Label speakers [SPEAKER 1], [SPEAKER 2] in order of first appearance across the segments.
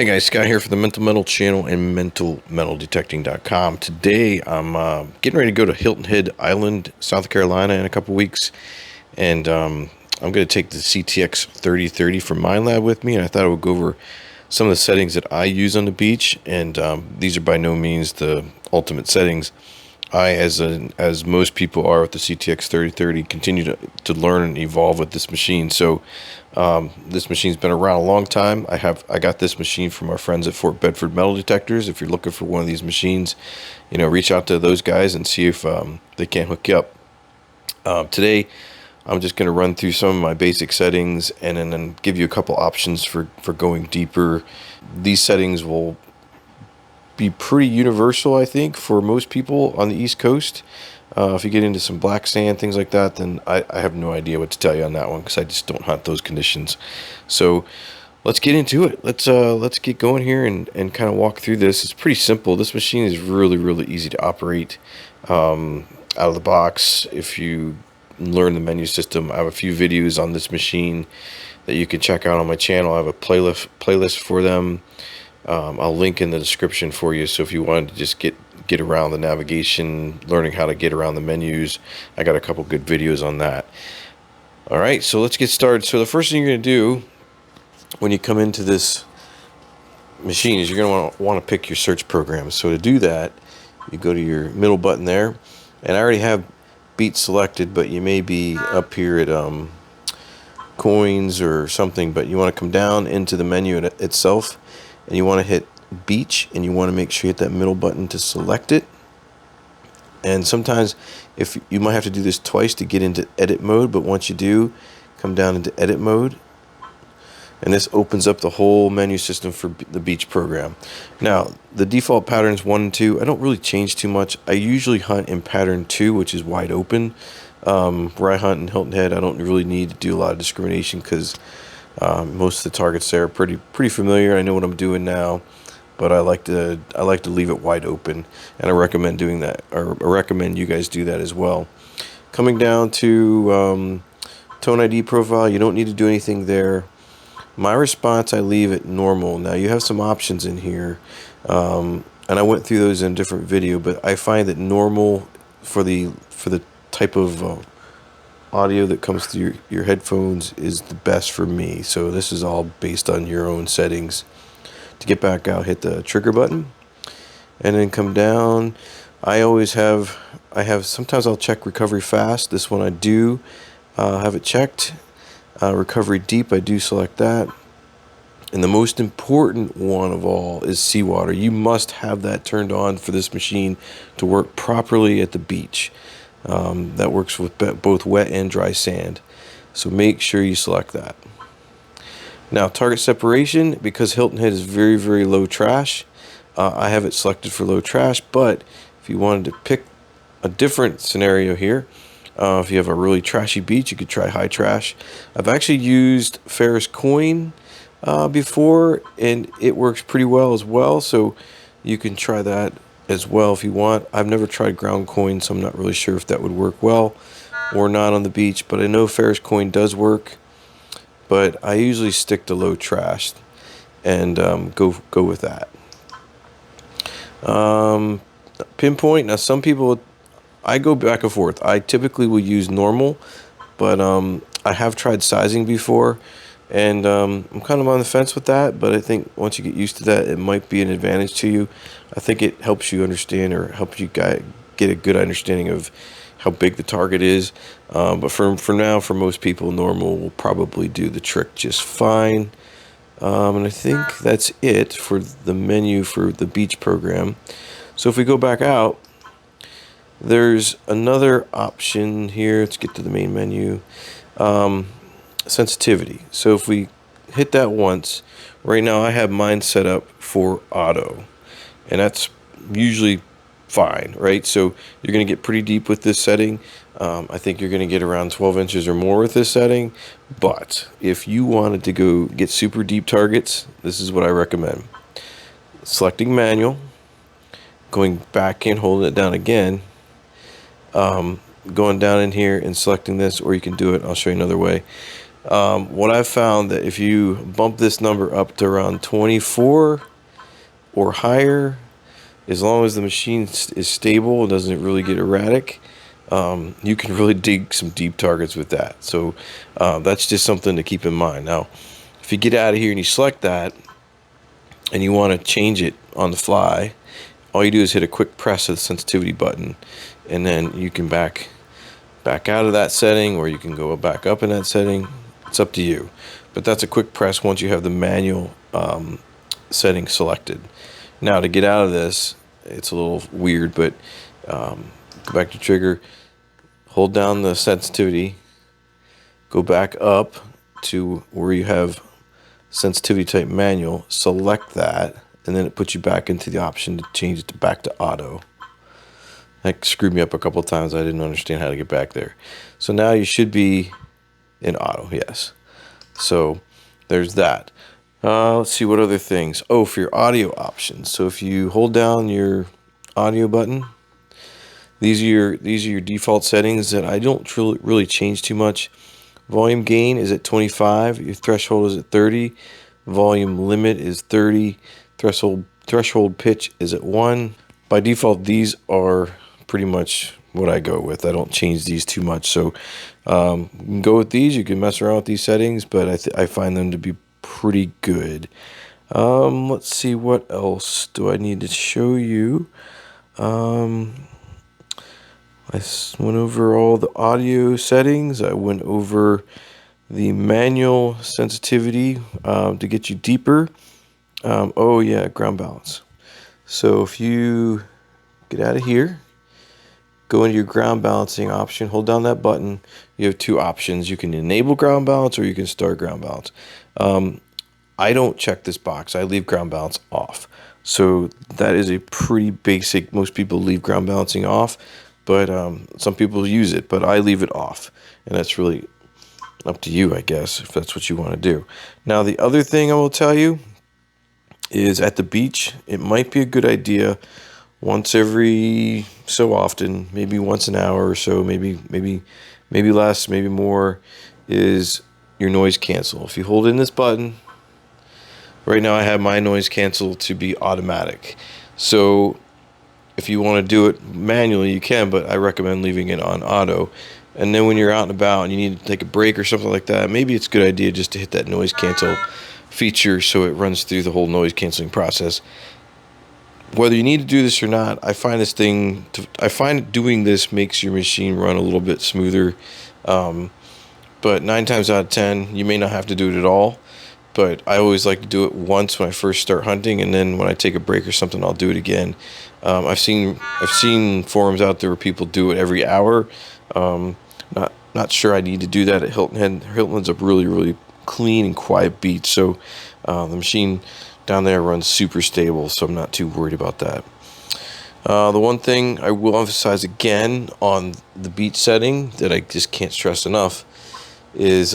[SPEAKER 1] Hey guys, Scott here for the Mental Metal channel and mentalmetaldetecting.com. Today I'm getting ready to go to Hilton Head Island, South Carolina in a couple weeks, and I'm going to take the CTX 3030 from Minelab with me, and I thought I would go over some of the settings that I use on the beach, and these are by no means the ultimate settings. I, as most people are with the CTX 3030, continue to learn and evolve with this machine. So this machine's been around a long time. I got this machine from our friends at Fort Bedford Metal Detectors. If you're looking for one of these machines, reach out to those guys and see if they can't hook you up. Today, I'm just going to run through some of my basic settings and then give you a couple options for going deeper. These settings will be pretty universal, I think, for most people on the East Coast. If you get into some black sand, things like that, then I have no idea what to tell you on that one because I just don't hunt those conditions. So let's get into it. Let's get going here and kind of walk through this. It's pretty simple. This machine is really easy to operate out of the box. If you learn the menu system, I have a few videos on this machine that you can check out on my channel. I have a playlist for them. I'll link in the description for you, so if you wanted to just get around the navigation, learning how to get around the menus, I got a couple good videos on that. Alright, so let's get started. So the first thing you're going to do when you come into this machine is you're going to want to pick your search program. So to do that, you go to your middle button there, and I already have beat selected, but you may be up here at coins or something, but you want to come down into the menu itself, and you want to hit beach, and you want to make sure you hit that middle button to select it. And sometimes if you might have to do this twice to get into edit mode, but once you do, come down into edit mode, and this opens up the whole menu system for the beach program. Now the default patterns 1 and 2, I don't really change too much. I usually hunt in pattern 2, which is wide open. Where I hunt in Hilton Head, I don't really need to do a lot of discrimination because most of the targets there are pretty familiar. I know what I'm doing now, but I like to leave it wide open, and I recommend doing that, or I recommend you guys do that as well. Coming down to tone ID profile, you don't need to do anything there. My response, I leave it normal. Now you have some options in here, and I went through those in a different video, but I find that normal for the type of audio that comes through your headphones is the best for me. So this is all based on your own settings. To get back out, hit the trigger button and then come down. Sometimes I'll check recovery fast. This one I do have it checked. Recovery deep, I do select that. And the most important one of all is seawater. You must have that turned on for this machine to work properly at the beach. That works with both wet and dry sand, so make sure you select that. Now target separation, because Hilton Head is very low trash, I have it selected for low trash, but if you wanted to pick a different scenario here, if you have a really trashy beach, you could try high trash. I've actually used Ferris coin before, and it works pretty well as well, so you can try that as well if you want. I've never tried ground coin, so I'm not really sure if that would work well or not on the beach, but I know Ferris coin does work, but I usually stick to low trash and go with that. Pinpoint, now some people, I go back and forth. I typically will use normal, but I have tried sizing before, and I'm kind of on the fence with that, but I think once you get used to that, it might be an advantage to you. I think it helps you understand, or helps you get a good understanding of how big the target is. But for now, for most people, normal will probably do the trick just fine. And I think that's it for the menu for the beach program. So if we go back out, there's another option here. Let's get to the main menu. Sensitivity. So if we hit that once, right now I have mine set up for auto, and that's usually fine, right? So you're going to get pretty deep with this setting. I think you're going to get around 12 inches or more with this setting, but if you wanted to go get super deep targets, this is what I recommend. Selecting manual, going back in, holding it down again, going down in here and selecting this, or you can do it, I'll show you another way. What I've found that if you bump this number up to around 24 or higher, as long as the machine is stable and doesn't really get erratic, you can really dig some deep targets with that. So that's just something to keep in mind. Now, if you get out of here and you select that and you want to change it on the fly, all you do is hit a quick press of the sensitivity button, and then you can back out of that setting, or you can go back up in that setting. It's up to you. But that's a quick press once you have the manual setting selected. Now, to get out of this, it's a little weird, but go back to trigger, hold down the sensitivity, go back up to where you have sensitivity type manual, select that, and then it puts you back into the option to change it back to auto. That screwed me up a couple of times. I didn't understand how to get back there. So now you should be in auto, yes. So there's that. Let's see what other things. Oh, for your audio options. So if you hold down your audio button, these are your default settings that I don't really change too much. Volume gain is at 25. Your threshold is at 30. Volume limit is 30. Threshold pitch is at 1. By default, these are pretty much what I go with. I don't change these too much. So you can go with these. You can mess around with these settings, but I find them to be pretty good. Let's see, what else do I need to show you? I went over all the audio settings. I went over the manual sensitivity to get you deeper. Oh yeah, ground balance. So if you get out of here, go into your ground balancing option, hold down that button. You have two options. You can enable ground balance or you can start ground balance. I don't check this box. I leave ground balance off. So that is a pretty basic, most people leave ground balancing off, but some people use it, but I leave it off. And that's really up to you, I guess, if that's what you want to do. Now, the other thing I will tell you is at the beach, it might be a good idea once every so often, maybe once an hour or so, maybe less, maybe more, is your noise cancel. If you hold in this button, right now I have my noise cancel to be automatic. So if you want to do it manually, you can, but I recommend leaving it on auto. And then when you're out and about and you need to take a break or something like that, maybe it's a good idea just to hit that noise cancel feature so it runs through the whole noise canceling process. Whether you need to do this or not, I find doing this makes your machine run a little bit smoother. But 9 times out of 10, you may not have to do it at all. But I always like to do it once when I first start hunting, and then when I take a break or something, I'll do it again. I've seen forums out there where people do it every hour. Not sure I need to do that at Hilton Head. Hilton Head's a really clean and quiet beach, so the machine down there runs super stable, so I'm not too worried about that. The one thing I will emphasize again on the beach setting that I just can't stress enough is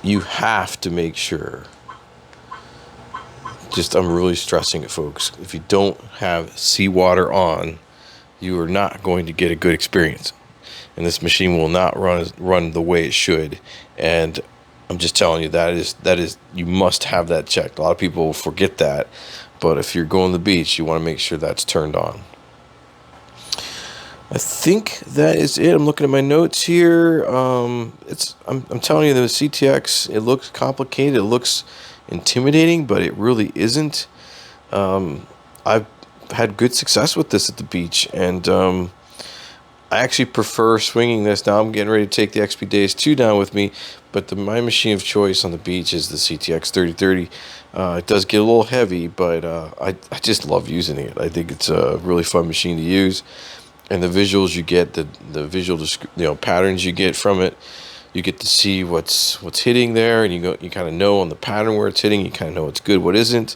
[SPEAKER 1] you have to make sure, I'm really stressing it, folks, if you don't have seawater on, you are not going to get a good experience. And this machine will not run the way it should. And I'm just telling you, that is you must have that checked. A lot of people forget that, but if you're going to the beach, you want to make sure that's turned on. I think that is it. I'm looking at my notes here. I'm telling you, the CTX, it looks complicated. It looks intimidating, but it really isn't. I've had good success with this at the beach, and I actually prefer swinging this. Now I'm getting ready to take the XP Days 2 down with me, but my machine of choice on the beach is the CTX 3030. It does get a little heavy, but I just love using it. I think it's a really fun machine to use. And the visuals you get, the visual patterns you get from it, you get to see what's hitting there, and you kind of know on the pattern where it's hitting. You kind of know what's good, what isn't.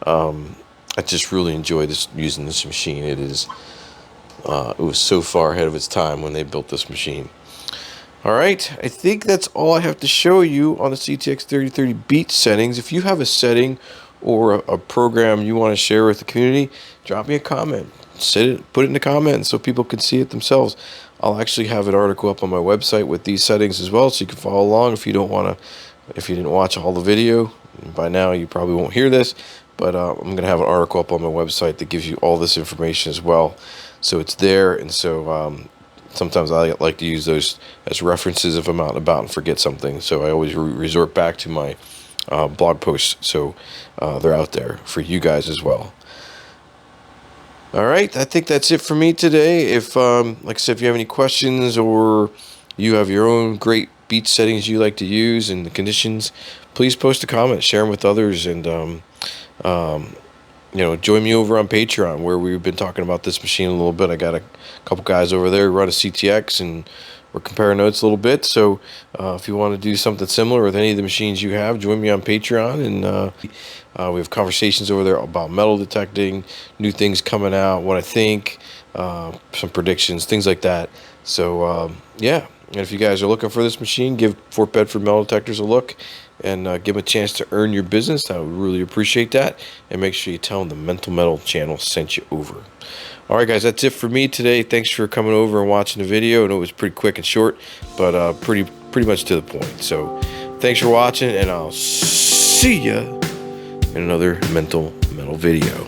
[SPEAKER 1] I just really enjoy using this machine. It was so far ahead of its time when they built this machine. All right, I think that's all I have to show you on the CTX 3030 beach settings. If you have a setting or a program you want to share with the community, drop me a comment. Put it in the comments so people can see it themselves. I'll actually have an article up on my website with these settings as well, so you can follow along if you don't want to. If you didn't watch all the video, by now you probably won't hear this, but I'm going to have an article up on my website that gives you all this information as well. So it's there, and so sometimes I like to use those as references if I'm out and about and forget something. So I always resort back to my blog posts, so they're out there for you guys as well. All right, I think that's it for me today. If, like I said, if you have any questions or you have your own great beach settings you like to use and the conditions, please post a comment, share them with others, and join me over on Patreon, where we've been talking about this machine a little bit. I got a couple guys over there who run a CTX, and we're comparing notes a little bit. So if you want to do something similar with any of the machines you have, join me on Patreon, and we have conversations over there about metal detecting, new things coming out, what I think, some predictions, things like that. So yeah, and if you guys are looking for this machine, give Fort Bedford Metal Detectors a look, and give them a chance to earn your business. I would really appreciate that. And make sure you tell them the Mental Metal channel sent you over. All right, guys, that's it for me today. Thanks for coming over and watching the video. I know it was pretty quick and short, but pretty much to the point. So thanks for watching, and I'll see ya in another Mental Metal video.